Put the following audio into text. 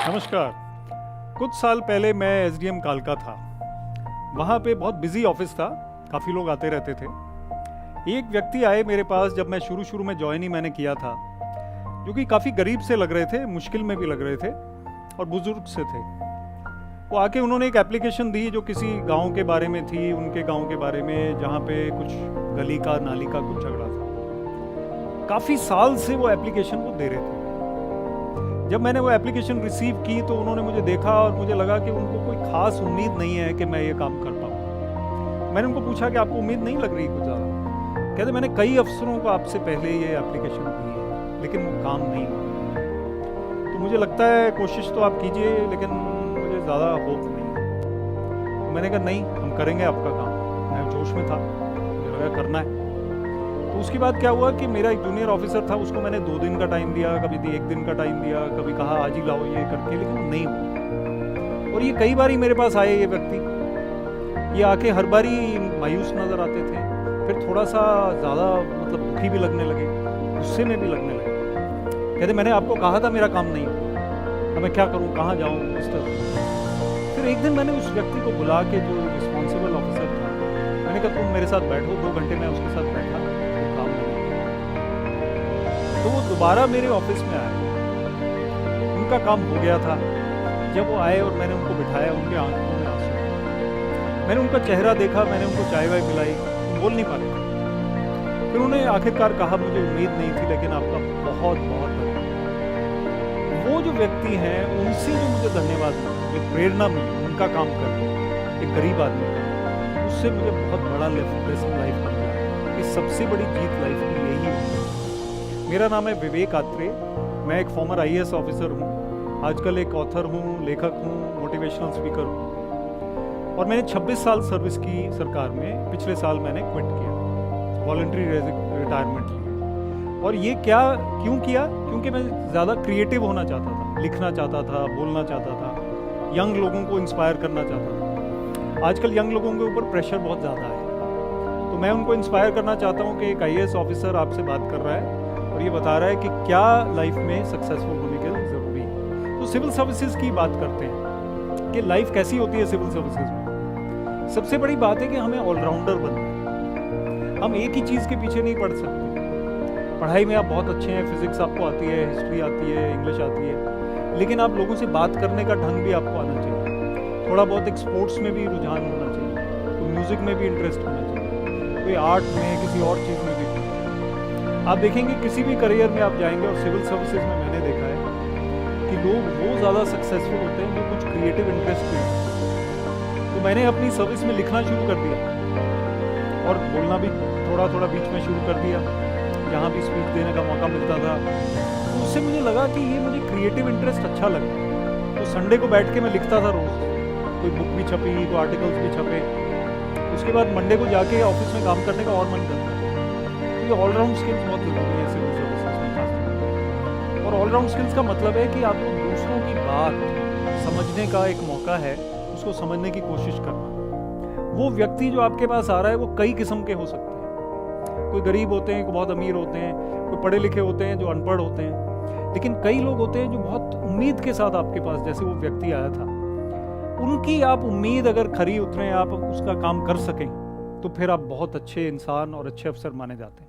नमस्कार। कुछ साल पहले मैं एसडीएम कालका था। वहाँ पे बहुत बिजी ऑफिस था, काफ़ी लोग आते रहते थे। एक व्यक्ति आए मेरे पास जब मैं शुरू में ज्वाइन ही मैंने किया था, जो कि काफ़ी गरीब से लग रहे थे, मुश्किल में भी लग रहे थे और बुजुर्ग से थे। वो आके उन्होंने एक एप्लीकेशन दी जो किसी गांव के बारे में थी, उनके गांव के बारे में, जहाँ पे कुछ गली का नाली का कुछ झगड़ा था। काफ़ी साल से वो एप्लीकेशन वो दे रहे थे। जब मैंने वो एप्लीकेशन रिसीव की तो उन्होंने मुझे देखा और मुझे लगा कि उनको कोई खास उम्मीद नहीं है कि मैं ये काम कर पाऊँ। मैंने उनको पूछा कि आपको उम्मीद नहीं लग रही कुछ ज़्यादा? कहते मैंने कई अफसरों को आपसे पहले ये एप्लीकेशन दी है लेकिन वो काम नहीं हुआ। तो मुझे लगता है कोशिश तो आप कीजिए लेकिन मुझे ज़्यादा होप नहीं है। तो मैंने कहा नहीं, हम करेंगे आपका काम। मैं जोश में था, मुझे लगा करना है। तो उसके बाद क्या हुआ कि मेरा एक जूनियर ऑफिसर था, उसको मैंने 2 दिन का टाइम दिया, कभी 1 दिन का टाइम दिया, कभी कहा आज ही लाओ ये करके, लेकिन नहीं हुआ। और ये कई बार ही मेरे पास आए ये व्यक्ति। ये आके हर बार ही मायूस नजर आते थे, फिर थोड़ा सा ज़्यादा मतलब दुखी भी लगने लगे, गुस्से में भी लगने लगे। कहते मैंने आपको कहा था मेरा काम नहीं हुआ, अब मैं क्या करूँ, कहाँ जाऊँ, इस तरह। फिर एक दिन मैंने उस व्यक्ति को बुला के, जो रिस्पॉन्सिबल ऑफिसर था, मैंने कहा तुम मेरे साथ बैठो। 2 घंटे मैं उसके साथ बैठा, काम नहीं। तो वो दोबारा मेरे ऑफिस में आए, उनका काम हो गया था। जब वो आए और मैंने उनको बिठाया, उनके आंखों में आंसू, मैंने उनका चेहरा देखा, मैंने उनको चाय वाय पिलाई, बोल नहीं पा रहे थे। फिर उन्होंने आखिरकार कहा मुझे उम्मीद नहीं थी लेकिन आपका बहुत बहुत धन्यवाद। वो जो व्यक्ति हैं उनसे जो मुझे धन्यवाद मिला, एक प्रेरणा मिली उनका काम करके, एक गरीब आदमी का, उससे मुझे बहुत बड़ा लेसन लाइफ का मिला कि सबसे बड़ी जीत लाइफ की यही है। मेरा नाम है विवेक आत्रे, मैं एक फॉर्मर आईएएस ऑफिसर हूँ, आजकल एक ऑथर हूँ, लेखक हूँ, मोटिवेशनल स्पीकर हूँ। और मैंने 26 साल सर्विस की सरकार में। पिछले साल मैंने क्विट किया, वॉलंटरी रिटायरमेंट लिया। और ये क्यों किया? क्योंकि मैं ज़्यादा क्रिएटिव होना चाहता था, लिखना चाहता था, बोलना चाहता था, यंग लोगों को इंस्पायर करना चाहता था। आजकल यंग लोगों के ऊपर प्रेशर बहुत ज़्यादा है, तो मैं उनको इंस्पायर करना चाहता हूँ कि एक आईएएस ऑफिसर आपसे बात कर रहा है और ये बता रहा है कि क्या लाइफ में सक्सेसफुल होने के लिए ज़रूरी है। तो सिविल सर्विसेज की बात करते हैं कि लाइफ कैसी होती है सिविल सर्विसेज में। सबसे बड़ी बात है कि हमें ऑलराउंडर बनना है। हम एक ही चीज़ के पीछे नहीं पढ़ सकते। पढ़ाई में आप बहुत अच्छे हैं, फिजिक्स आपको आती है, हिस्ट्री आती है, इंग्लिश आती है, लेकिन आप लोगों से बात करने का ढंग भी आपको आना चाहिए। थोड़ा बहुत एक स्पोर्ट्स में भी रुझान होना चाहिए, तो म्यूज़िक में भी इंटरेस्ट होना चाहिए, कोई आर्ट में, किसी और चीज़ में भी। आप देखेंगे किसी भी करियर में आप जाएंगे, और सिविल सर्विसेज में मैंने देखा है कि लोग वो ज़्यादा सक्सेसफुल होते हैं जो कुछ क्रिएटिव इंटरेस्ट में हैं। तो मैंने अपनी सर्विस में लिखना शुरू कर दिया और बोलना भी थोड़ा थोड़ा बीच में शुरू कर दिया, जहाँ भी स्पीच देने का मौका मिलता था। तो उससे मुझे लगा कि ये मुझे क्रिएटिव इंटरेस्ट अच्छा लगा। तो संडे को बैठ के मैं लिखता था रोज़, कोई बुक भी छपी, तो आर्टिकल्स भी छपे। उसके बाद मंडे को जाके ऑफिस में काम करने का और मन करता है। ये ऑलराउंड स्किल्स बहुत ज़रूरी है सिविल सर्विसेज में खासकर। और ऑलराउंड स्किल्स का मतलब है कि आपको दूसरों की बात समझने का एक मौका है, उसको समझने की कोशिश करना। वो व्यक्ति जो आपके पास आ रहा है वो कई किस्म के हो सकते हैं। कोई गरीब होते हैं, कोई बहुत अमीर होते हैं, कोई पढ़े लिखे होते हैं, जो अनपढ़ होते हैं, लेकिन कई लोग होते हैं जो बहुत उम्मीद के साथ आपके पास, जैसे वो व्यक्ति आया था, उनकी आप उम्मीद अगर खरी उतरे, आप उसका काम कर सकें, तो फिर आप बहुत अच्छे इंसान और अच्छे अफसर माने जाते हैं।